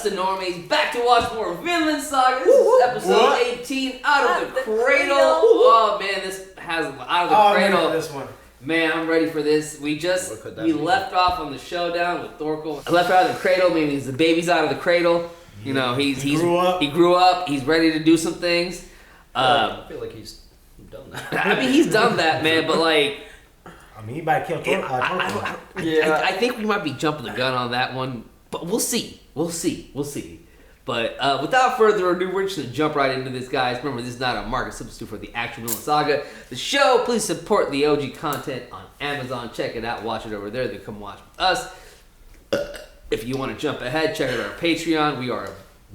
the Normies, back to watch more Vinland Saga. This is episode 18, Out of the Cradle. Oh man, this has Out of the Cradle. This one. Man, I'm ready for this. We left off on the showdown with Thorkell. I left out of the cradle, meaning the baby's out of the cradle. You know, he grew up. He's ready to do some things. I feel like he's done that. I mean, he's done that, man. But like, I mean, he might kill Thorkell. I think we might be jumping the gun on that one, but we'll see. We'll see. But without further ado, we're just going to jump right into this, guys. Remember, this is not a market substitute for the actual Vinland Saga. The show, please support the OG content on Amazon. Check it out. Watch it over there. Then come watch with us. If you want to jump ahead, check out our Patreon. We are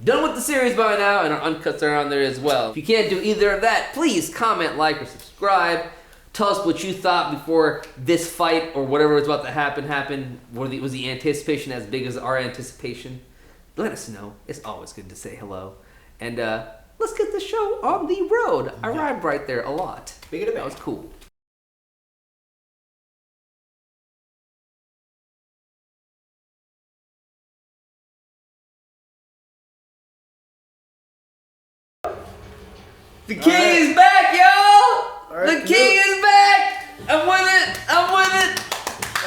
done with the series by now, and our uncuts are on there as well. If you can't do either of that, please comment, like, or subscribe. Tell us what you thought before this fight or whatever was about to happen. Was the anticipation as big as our anticipation? Let us know. It's always good to say hello. And let's get the show on the road. I rhymed right there a lot. That was cool. The king is back, y'all! Right, the king is back! I'm with it!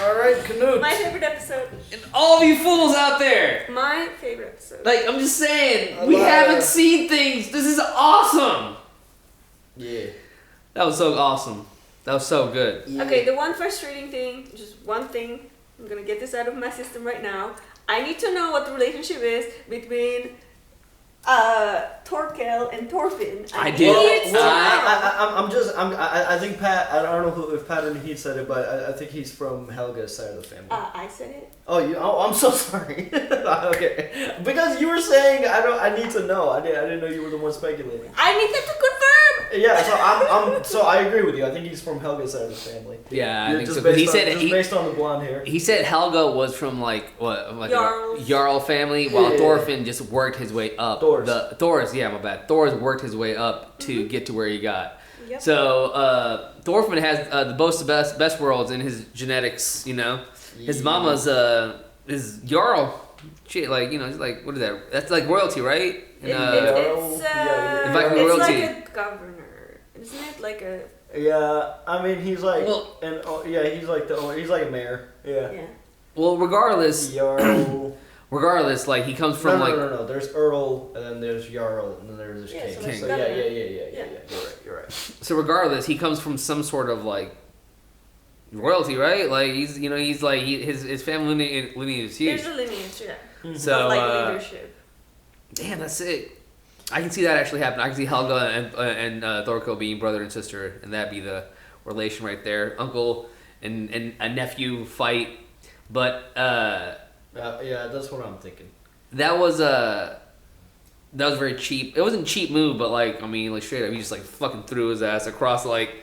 Alright, Canute. My favorite episode. And all of you fools out there! My favorite episode. Like, I'm just saying, we haven't seen things. This is awesome! Yeah. That was so awesome. That was so good. Yeah. Okay, the one frustrating thing, just one thing, I'm gonna get this out of my system right now. I need to know what the relationship is between Thorkell and Thorfinn. I did. I think Pat, I don't know if Pat or Heath said it, but I think he's from Helga's side of the family. I said it. Oh, I'm so sorry. Okay. Because you were saying, I need to know. I didn't know you were the one speculating. I need them to confirm. Yeah, so I agree with you. I think he's from Helga's side of the family. Yeah, I think so. Based on the blonde hair. He said Helga was from like Jarls. a Jarl family, while Thorfinn just worked his way up. Thor's, yeah, my bad. Thor's worked his way up to get to where he got. Yep. So Thorfinn has the best worlds in his genetics. You know, his mama's is Jarl. Shit, like, you know, it's like, what is that? That's like royalty, right? It's Viking royalty. like a governor, isn't it? Like a. Yeah, I mean he's like, he's like a mayor. Yeah. Well, regardless. Jarl. Regardless, like he comes from No. There's Earl, and then there's Jarl, and then there's King. So yeah. You're right. So regardless, he comes from some sort of like royalty, right? Like he's like his family lineage is huge. There's a lineage, yeah. Mm-hmm. So like leadership. Damn, that's it. I can see that actually happen. I can see Helga and Thorkell being brother and sister, and that'd be the relation right there. Uncle and a nephew fight, but yeah, that's what I'm thinking. That was very cheap. It wasn't a cheap move, but like, I mean, like straight up, he just like fucking threw his ass across like,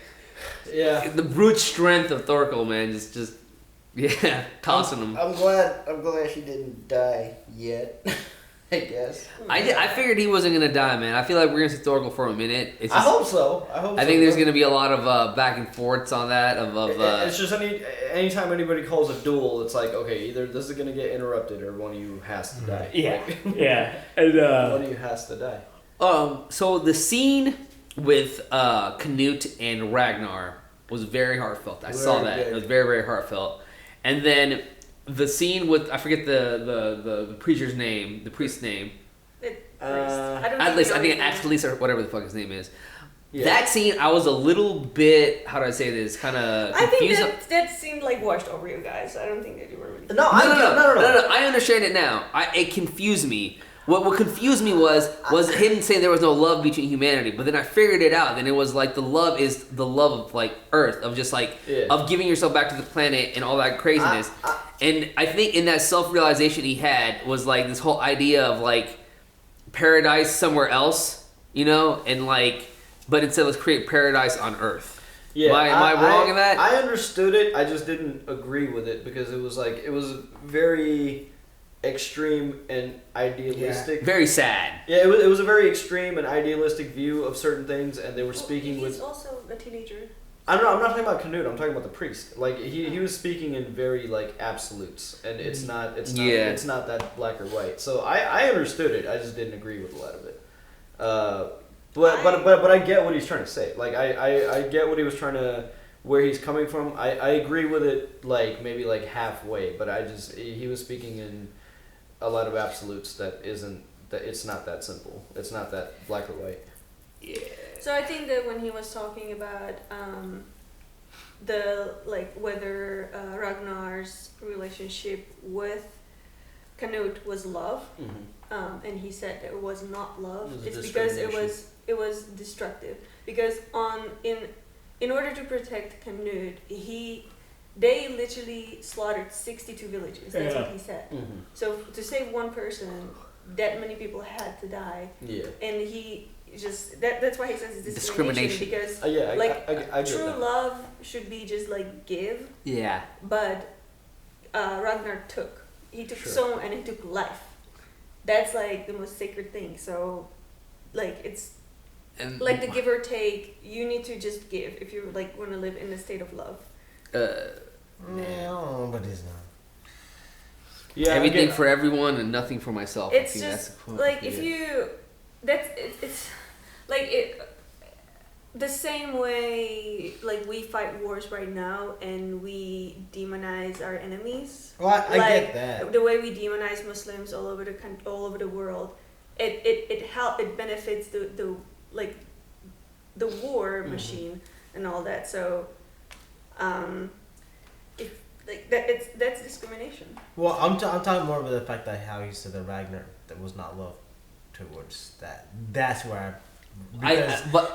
the brute strength of Thorkell, man, just tossing him. I'm glad he didn't die yet. I guess. I figured he wasn't gonna die, man. I feel like we're gonna see Thorkell for a minute. I hope so. I think there's gonna be a lot of back and forths on that. It's just anytime anybody calls a duel, it's like, okay, either this is gonna get interrupted or one of you has to die. Yeah. And, one of you has to die. So the scene with Canute and Ragnar was very heartfelt. I saw that. It was very, very heartfelt. And then the scene with, I forget the preacher's name, the priest's name. I think Atlas or whatever the fuck his name is. Yeah. That scene, I was a little bit, how do I say this, kind of confused. I think that seemed like washed over you guys. I don't think that you were really. No. I understand it now. It confused me. What confused me was him saying there was no love between humanity, but then I figured it out. Then it was like the love is the love of like Earth, of just like of giving yourself back to the planet and all that craziness. And I think in that self-realization he had was like this whole idea of like paradise somewhere else, you know, and like, but instead let's create paradise on Earth. Yeah, am I wrong in that? I understood it. I just didn't agree with it because it was very extreme and idealistic. Yeah. Very sad. Yeah, it was a very extreme and idealistic view of certain things, and they were speaking with. He's also a teenager. I'm not talking about Canute. I'm talking about the priest. Like he was speaking in very like absolutes, and it's not that black or white. So I understood it. I just didn't agree with a lot of it. But I get what he's trying to say. Like I get what he was trying to, where he's coming from. I agree with it like maybe like halfway, but he was speaking in a lot of absolutes that it's not that simple. It's not that black or white. Yeah. So I think that when he was talking about the like whether Ragnar's relationship with Canute was love, and he said it was not love. It's because it was destructive. Because in order to protect Canute, they literally slaughtered 62 villages. That's what he said. So to save one person, that many people had to die. Yeah. And he just that's why he says it's discrimination. Because I true love should be just like give. Yeah. But Ragnar took. He took soul and he took life. That's like the most sacred thing. So like it's like the give or take. You need to just give if you like want to live in a state of love. No, but it's not. Yeah, everything for everyone and nothing for myself. It's just like if you it's like it the same way like we fight wars right now and we demonize our enemies. Well, I get that. The way we demonize Muslims all over the world, it benefits the war machine and all that. So, if like that's discrimination. Well, I'm talking more about the fact that how he said that Ragnar that was not love towards that. That's where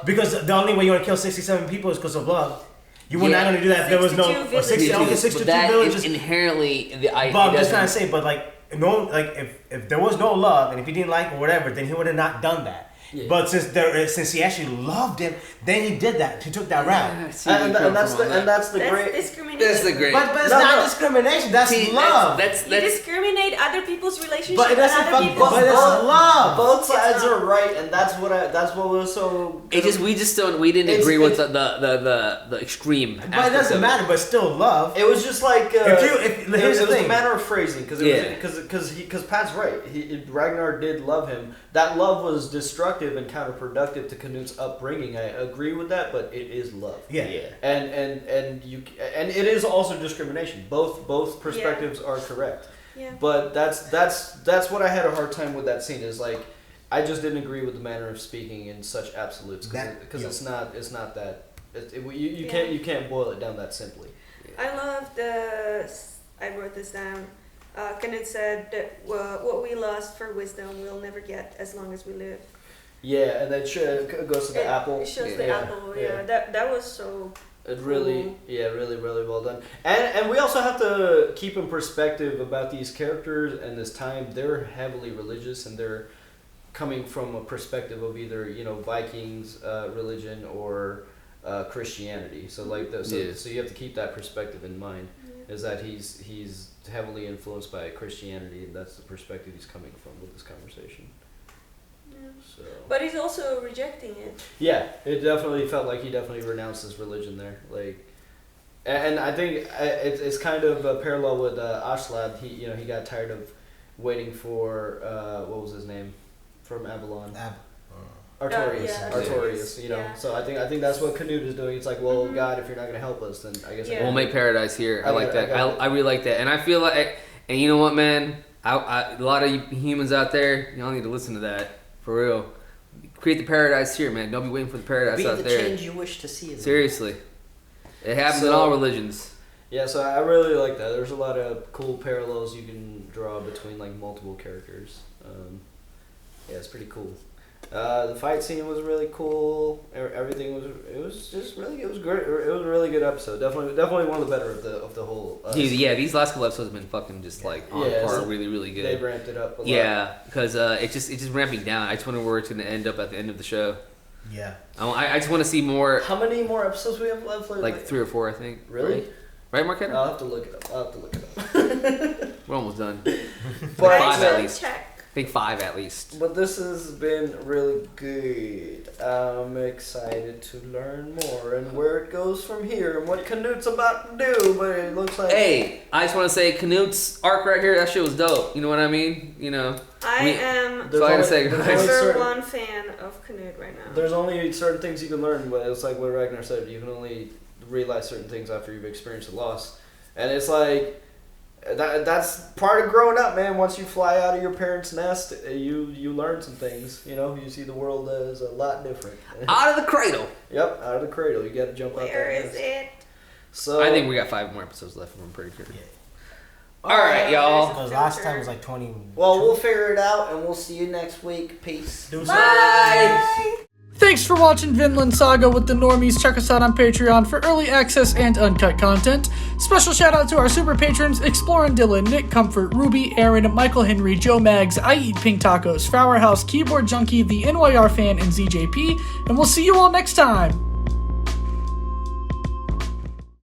because the only way you want to kill 67 people is because of love. You were not going to do that if there was no 62 villages. Inherently, but I'm just trying to say, but like no, like if there was no love and if he didn't like or whatever, then he would have not done that. Yeah. But since he actually loved him, then he did that. He took that route. And that's the great discrimination. That's the great. But it's not discrimination. That's love. You discriminate other people's relationships. But that's but it's love. Both sides are right, and that's what was so. We didn't agree with the extreme. But it doesn't matter. But still love. It was just like here's the thing. The manner of phrasing because Pat's right. Ragnar did love him. That love was destructive and counterproductive to Canute's upbringing. I agree with that, but it is love. Yeah. And it is also discrimination. Both perspectives are correct. Yeah. But that's what I had a hard time with that scene. Is like I just didn't agree with the manner of speaking in such absolutes because it's not that you can't boil it down that simply. I love I wrote this down. Canute said that what we lost for wisdom we'll never get as long as we live. Yeah, and then it goes to the apple. It shows the apple. Yeah, that was so. It really, really well done. And we also have to keep in perspective about these characters and this time. They're heavily religious, and they're coming from a perspective of either Vikings religion or Christianity. So so you have to keep that perspective in mind. Is that he's heavily influenced by Christianity, and that's the perspective he's coming from with this conversation. Yeah. So. But he's also rejecting it. Yeah, it definitely felt like he definitely renounced his religion there. Like, and I think it's kind of a parallel with Aslab. He got tired of waiting for what was his name from Avalon. Artorias. Artorias. So I think that's what Canute is doing. It's like, well, God, if you're not going to help us, then I guess we'll make paradise here. I like that. I really like that, and I feel like, and you know what, man, a lot of you humans out there, y'all need to listen to that for real. Create the paradise here, man. Don't be waiting for the paradise out there. Be the change you wish to see. Seriously, it happens in all religions. Yeah, so I really like that. There's a lot of cool parallels you can draw between like multiple characters. Yeah, it's pretty cool. The fight scene was really cool. Everything was great. It was a really good episode. Definitely one of the better of the whole. Dude, these last couple episodes have been fucking just like on par, really, really good. They've ramped it up a lot. Yeah, because it's just ramping down. I just wonder where it's going to end up at the end of the show. Yeah. I just want to see more. How many more episodes we have left? Like 3 or 4, I think. Really? Right, Marquetta? I'll have to look it up. We're almost done. But 5 at least. Check. think 5 at least. But this has been really good. I'm excited to learn more and where it goes from here and what Canute's about to do. But it looks like. Hey, I just want to say Canute's arc right here. That shit was dope. You know what I mean? You know. I am So I gotta say, number one fan of Canute right now. There's only certain things you can learn, but it's like what Ragnar said. You can only realize certain things after you've experienced a loss, and it's like. That's part of growing up, man. Once you fly out of your parents' nest, you learn some things. You know, you see the world as a lot different. Out of the cradle. Yep, out of the cradle. You got to jump out that Where is nest. it? So I think we got 5 more episodes left. I'm pretty sure. Yeah. All right, y'all. Because last time was like 20. Well, we'll figure it out, and we'll see you next week. Peace. Bye. Thanks for watching Vinland Saga with the Normies. Check us out on Patreon for early access and uncut content. Special shout out to our super patrons, Explorin' Dylan, Nick Comfort, Ruby, Aaron, Michael Henry, Joe Maggs, I Eat Pink Tacos, Flower House, Keyboard Junkie, the NYR Fan, and ZJP. And we'll see you all next time.